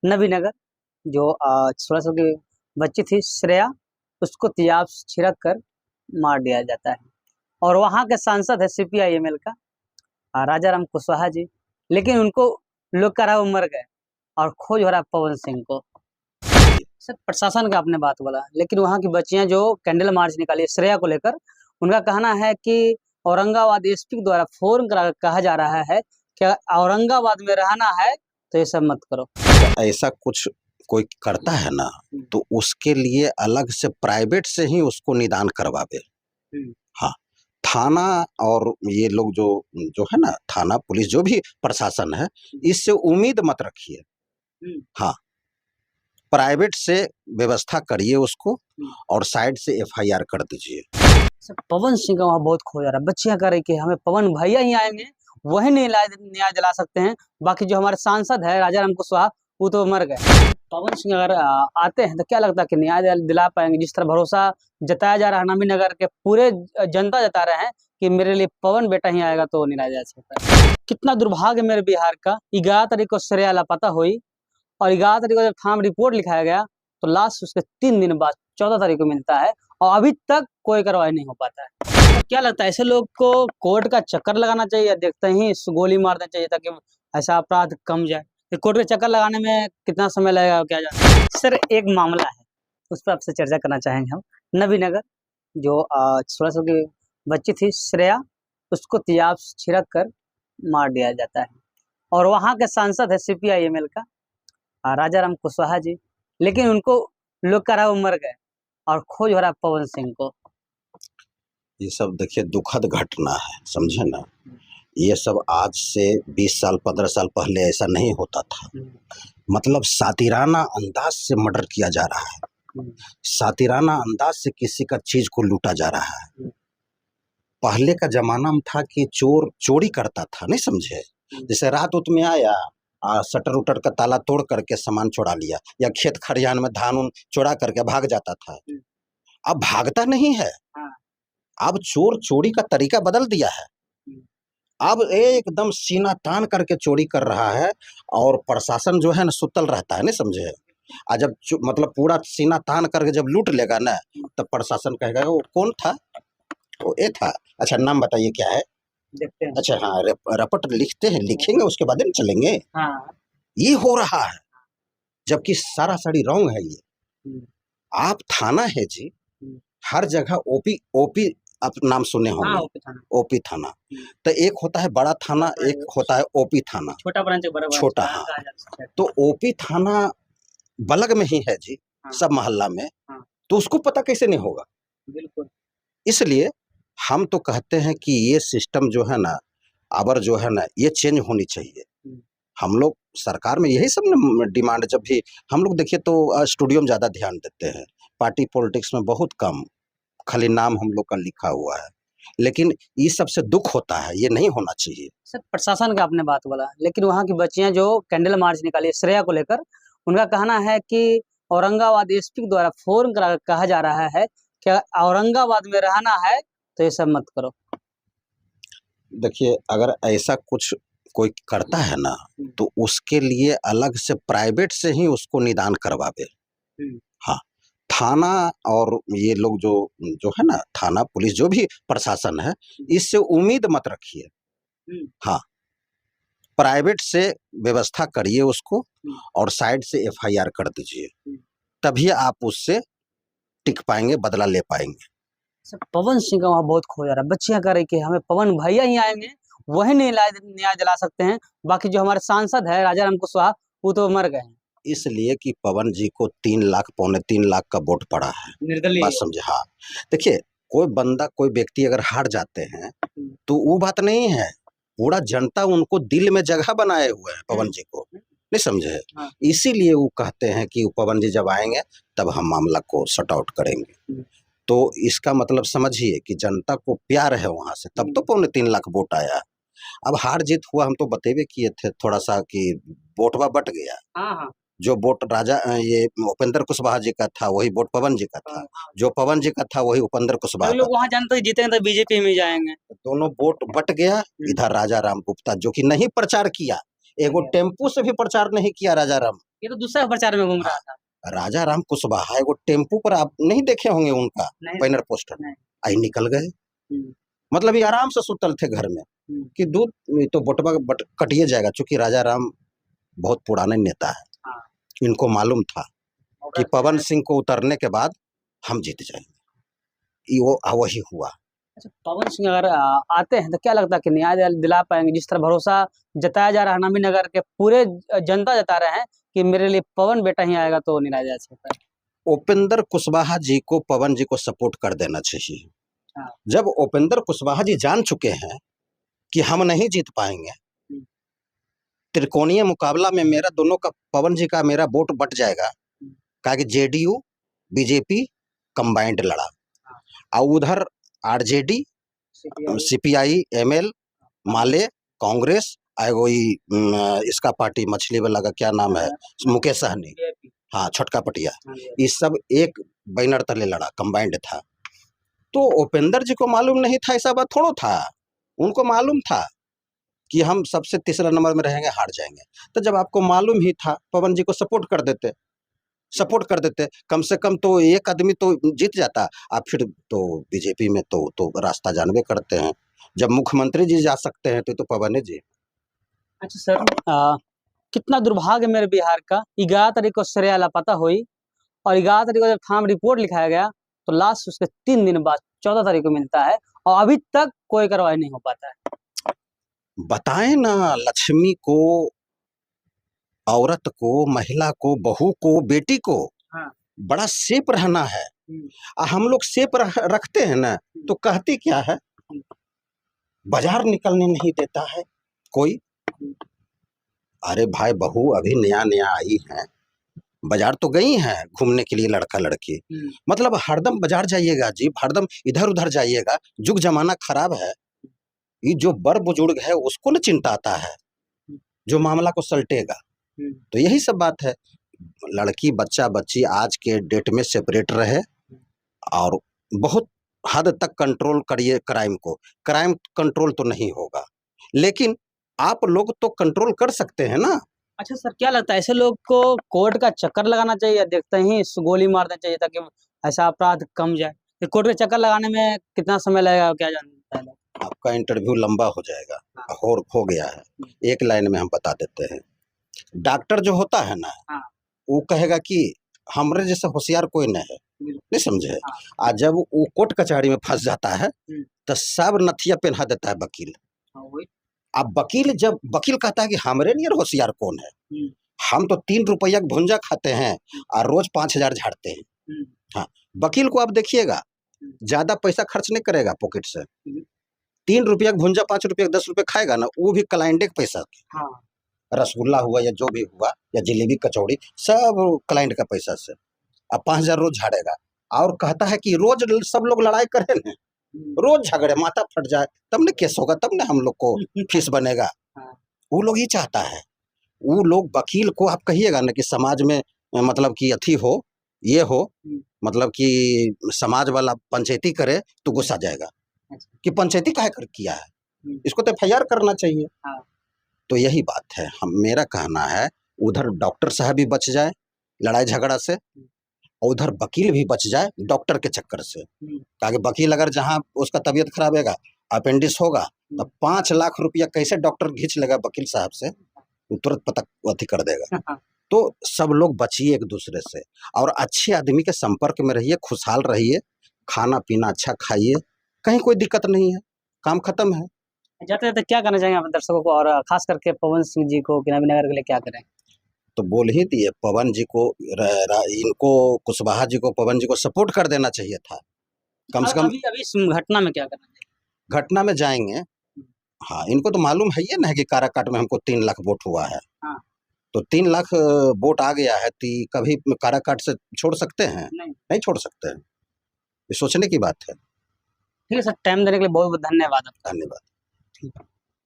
नबीनगर जो 16 साल की बच्ची थी श्रेया, उसको तेजाब छिड़क कर मार दिया जाता है। और वहाँ के सांसद है सीपीआई-एमएल का राजा राम कुशवाहा जी, लेकिन उनको लोग कह रहा है वो मर गए और खोज हो रहा है पवन सिंह को। सर प्रशासन का आपने बात बोला, लेकिन वहाँ की बच्चियां जो कैंडल मार्च निकाली है श्रेया को लेकर, उनका कहना है कि औरंगाबाद एसपी द्वारा फोन करा कहा जा रहा है कि औरंगाबाद में रहना है तो ये सब मत करो। ऐसा कुछ कोई करता है ना तो उसके लिए अलग से प्राइवेट से ही उसको निदान करवावे। हाँ, थाना और ये लोग जो जो है ना थाना पुलिस जो भी प्रशासन है इससे उम्मीद मत रखिए। हाँ, प्राइवेट से व्यवस्था करिए उसको और साइड से एफआईआर कर दीजिए। सर पवन सिंह का वहाँ बहुत खो जा रहा है। बच्चियां कह रही कि हमें पवन भैया ही आएंगे वही न्याय दिला सकते हैं, बाकी जो हमारे सांसद है राजा राम कुशवाहा वो तो मर गए। पवन सिंह अगर आते हैं तो क्या लगता है कि न्याय दिला पाएंगे? जिस तरह भरोसा जताया जा रहा है नबीनगर के पूरे जनता जता रहे हैं कि मेरे लिए पवन बेटा ही आएगा तो न्याय दिला सकता है। कितना दुर्भाग्य मेरे बिहार का। 11 तारीख को श्रेया लापता हुई और 11 तारीख को जब थाना रिपोर्ट लिखाया गया तो लास्ट उसके 3 दिन बाद 14 तारीख को मिलता है और अभी तक कोई कार्रवाई नहीं हो पाता है। तो क्या लगता है ऐसे लोग को कोर्ट का चक्कर लगाना चाहिए या देखते ही गोली मार देना चाहिए ताकि ऐसा अपराध कम जाए? तो कोर्ट के चक्कर लगाने में कितना समय लगेगा क्या जाने? सर एक मामला है उस पर आपसे चर्चा करना चाहेंगे हम। नबीनगर जो 16 साल की बच्ची थी श्रेया, उसको तेजाब छिड़क कर मार दिया जाता है और वहाँ के सांसद है सीपीआई-एमएल का राजा राम कुशवाहा जी, लेकिन उनको लोग कह रहा है वो मर गए और खोज हो रहा है पवन सिंह को। ये सब देखिए दुखद घटना है, समझे ना। ये सब आज से 20 साल 15 साल पहले ऐसा नहीं होता था। मतलब सातिराना अंदाज से मर्डर किया जा रहा है, सातिराना अंदाज से किसी का चीज को लूटा जा रहा है। पहले का जमाना में था कि चोर चोरी करता था, नहीं समझे। जैसे रात उत में आया शटर उटर का ताला तोड़ करके सामान चुरा लिया या खेत खरियान में धान उन चुरा करके भाग जाता था। अब भागता नहीं है, अब चोर चोरी का तरीका बदल दिया है। अब एकदम सीना तान करके चोरी कर रहा है और प्रशासन जो है ना सुतल रहता है, नहीं समझे। जब मतलब पूरा सीना तान करके जब लूट लेगा ना तब प्रशासन कहेगा वो कौन था, वो ये था। अच्छा नाम बताइए क्या है? देखते हैं। अच्छा हाँ, रपट लिखते हैं, लिखेंगे उसके बाद में चलेंगे। हाँ। ये हो रहा है जबकि सारा साड़ी रॉन्ग है। ये आप थाना है जी, हर जगह ओपी ओपी आप नाम सुने होंगे। ओपी थाना तो एक होता है बड़ा थाना, एक होता है ओपी थाना, छोटा ब्रांच बड़ा छोटा। हाँ, तो ओपी थाना बलग में ही है जी। सब मोहल्ला में, तो उसको पता कैसे नहीं होगा? बिल्कुल। इसलिए हम तो कहते हैं कि ये सिस्टम जो है ना अबर जो है ना ये चेंज होनी चाहिए। हम लोग सरकार में यही सब ना डिमांड, जब भी हम लोग देखिए तो स्टूडियो में ज्यादा ध्यान देते हैं, पार्टी पॉलिटिक्स में बहुत कम, खाली नाम हम लोग का लिखा हुआ है। लेकिन ये सबसे दुख होता है, ये नहीं होना चाहिए। सर प्रशासन का आपने बात बोला, लेकिन वहाँ की बच्चियां जो कैंडल मार्च निकाली श्रेया को लेकर, उनका कहना है कि औरंगाबाद एसपी द्वारा फोन करा कहा जा रहा है कि औरंगाबाद में रहना है तो ये सब मत करो। देखिए अगर ऐसा कुछ कोई करता है ना तो उसके लिए अलग से प्राइवेट से ही उसको निदान करवावे। हाँ, थाना और ये लोग जो जो है ना थाना पुलिस जो भी प्रशासन है इससे उम्मीद मत रखिए। हाँ, प्राइवेट से व्यवस्था करिए उसको और साइड से एफआईआर कर दीजिए, तभी आप उससे टिक पाएंगे, बदला ले पाएंगे। सर पवन सिंह का वहाँ बहुत खो जा रहा है। बच्चियां कह रही कि हमें पवन भैया ही आएंगे वही न्याय दिला सकते हैं, बाकी जो हमारे सांसद है राजा राम कुशवाहा वो तो मर गए हैं। इसलिए कि पवन जी को 3 लाख पौने 3 लाख का वोट पड़ा है, बात समझे। हाँ देखिए कोई बंदा कोई व्यक्ति अगर हार जाते हैं तो वो बात नहीं है, पूरा जनता उनको दिल में जगह बनाए हुए है पवन जी को, नहीं समझे। इसीलिए वो कहते हैं कि पवन जी जब आएंगे तब हम मामला को सॉर्ट आउट करेंगे। तो इसका मतलब समझिए कि जनता को प्यार है वहां से, तब तो पौने 3 लाख वोट आया। अब हार जीत हुआ हम तो बतेवे किए थे थोड़ा सा कि वोटवा बट गया। जो वोट राजा ये उपेंद्र कुशवाहा जी का था वही वोट पवन जी का था, जो पवन जी का था वही उपेंद्र कुशवाहा का। लोग वहाँ जानते जीतेंगे तो बीजेपी में जाएंगे। दोनों वोट बट गया। इधर राजा राम गुप्ता जो कि नहीं प्रचार किया, एगो टेम्पू से भी प्रचार नहीं किया राजा राम, ये तो दूसरा प्रचार में घूम रहा था। राजा राम कुशवाहा एगो टेम्पू पर आप नहीं देखे होंगे उनका नहीं बैनर पोस्टर, नहीं। आई निकल गए। हम्म, मतलब ये आराम से सुतल थे घर में कि दूध ये तो बटवा कटिए जाएगा, चूंकि राजा राम बहुत पुराने नेता है, हाँ। इनको मालूम था कि पवन सिंह को उतरने के बाद हम जीत जाएंगे। ये वो वही हुआ। अच्छा, पवन सिंह अगर आते हैं तो क्या लगता है कि न्याय दिला पाएंगे? जिस तरह भरोसा जताया जा रहा है, नबी नगर के पूरे जनता जता रहे हैं कि मेरे लिए पवन बेटा ही आएगा तो नहीं जा सकता है। उपेंद्र कुशवाहा जी को पवन जी को सपोर्ट कर देना चाहिए। हाँ। जब उपेंद्र कुशवाहा जी जान चुके हैं कि हम नहीं जीत पाएंगे, त्रिकोणीय मुकाबला में मेरा दोनों का, पवन जी का मेरा वोट बट जाएगा, कहा कि जेडीयू बीजेपी कंबाइंड लड़ा, और उधर आरजेडी सीपीआई एमएल माले कांग्रेस इसका पार्टी मछली वाला का क्या नाम है, मुकेश सहनी, हाँ छोटका पटिया, ये सब एक बैनर तले लड़ा, कंबाइंड था। तो उपेंद्र जी को मालूम नहीं था, ऐसा बात थोड़ा था, उनको मालूम था कि हम सबसे तीसरा नंबर में रहेंगे, हार जाएंगे। तो जब आपको मालूम ही था, पवन जी को सपोर्ट कर देते, कम से कम तो एक आदमी तो जीत जाता। आप फिर तो बीजेपी में तो रास्ता जानबे करते हैं, जब मुख्यमंत्री जी जा सकते हैं तो पवन जी। अच्छा सर, कितना दुर्भाग्य मेरे बिहार का, 11 तारीख को श्रेया लापता हुई और 11 तारीख को जब थाना में रिपोर्ट लिखाया गया तो लास्ट उसके 3 दिन बाद 14 तारीख को मिलता है और अभी तक कोई कार्रवाई नहीं हो पाता है। बताएं ना, लक्ष्मी को, औरत को, महिला को, बहू को, बेटी को हाँ। बड़ा सेफ रहना है। हम लोग सेफ रखते हैं ना, तो कहती क्या है, बाजार निकलने नहीं देता है कोई। अरे भाई, बहू अभी नया नया आई है, बाजार तो गई हैं घूमने के लिए लड़का लड़की, मतलब हरदम बाजार जाइएगा जी, हरदम इधर उधर जाइएगा, जुग जमाना खराब है। ये जो बड़ बुजुर्ग है उसको न चिंता आता है, जो मामला को सलटेगा। तो यही सब बात है, लड़की बच्चा बच्ची आज के डेट में सेपरेट रहे और बहुत हद तक कंट्रोल करिए क्राइम को। क्राइम कंट्रोल तो नहीं होगा, लेकिन आप लोग तो कंट्रोल कर सकते हैं ना। अच्छा सर, क्या लगता है ऐसे लोग को कोर्ट का चक्कर लगाना चाहिए या देखते ही गोली मार देना चाहिए ताकि ऐसा अपराध कम जाए? कोर्ट के चक्कर लगाने में कितना समय लगेगा, क्या जानता है? आपका इंटरव्यू लंबा हो जाएगा, हो गया है, एक लाइन में हम बता देते हैं। डॉक्टर जो होता है ना, वो कहेगा कि हमरे जैसे होशियार कोई नहीं है, नहीं समझे। आज जब वो कोर्ट कचहरी में फंस जाता है तो सब नथिया पहना देता है वकील। अब जब वकील कहता है कि हमरे नियर होशियार कौन है, हम तो 3 रुपया भुंजा खाते हैं और रोज 5,000 झाड़ते हैं। हाँ, वकील को आप देखिएगा, ज्यादा पैसा खर्च नहीं करेगा पॉकेट से, 3 रुपया भुंजा 5 रुपया 10 रुपये खाएगा ना, वो भी क्लाइंट के पैसा। रसगुल्ला हुआ या जो भी हुआ या जलेबी कचौड़ी, सब क्लाइंट का पैसा से। अब 5,000 रोज झाड़ेगा और कहता है कि रोज सब लोग लड़ाई करें ना, रोज झगड़े, माथा फट जाए, तब न केस होगा, तब न हम लोग को फीस बनेगा। वो लोग ये चाहता है। वो लोग वकील को आप कहिएगा ना कि समाज में मतलब कि अथी हो, ये हो, मतलब कि समाज वाला पंचायती करे तो गुस्सा जाएगा कि पंचायती काहे कर किया है, इसको तो FIR करना चाहिए। तो यही बात है, मेरा कहना है उधर डॉक्टर साहब भी बच जाए लड़ाई झगड़ा से और उधर वकील भी बच जाए डॉक्टर के चक्कर से। ताकि वकील अगर जहाँ उसका तबीयत खराब होगा, अपेंडिक्स होगा, तो 5 लाख रुपया कैसे डॉक्टर खींच लेगा वकील साहब से, वो तुरंत पता अथी कर देगा। तो सब लोग बचिए एक दूसरे से और अच्छे आदमी के संपर्क में रहिए, खुशहाल रहिए, खाना पीना अच्छा खाइए, कहीं कोई दिक्कत नहीं है, काम खत्म है। जाते जाते क्या कहना चाहेंगे आप दर्शकों को और खास करके पवन सिंह जी को, नबी नगर के लिए क्या करें? तो बोल ही दिए, पवन जी को, इनको कुशवाहा जी को, पवन जी को सपोर्ट कर देना चाहिए था कम से कम। अभी इस घटना में क्या करना चाहिए? घटना में जाएंगे, हाँ, इनको तो मालूम है ये ना कि काराकाट में हमको 3 लाख वोट हुआ है। तो 3 लाख वोट आ गया है, तो कभी काराकाट से छोड़ सकते हैं? नहीं छोड़ सकते हैं, ये सोचने की बात है। ठीक है सर, टाइम देने के लिए बहुत बहुत धन्यवाद। धन्यवाद।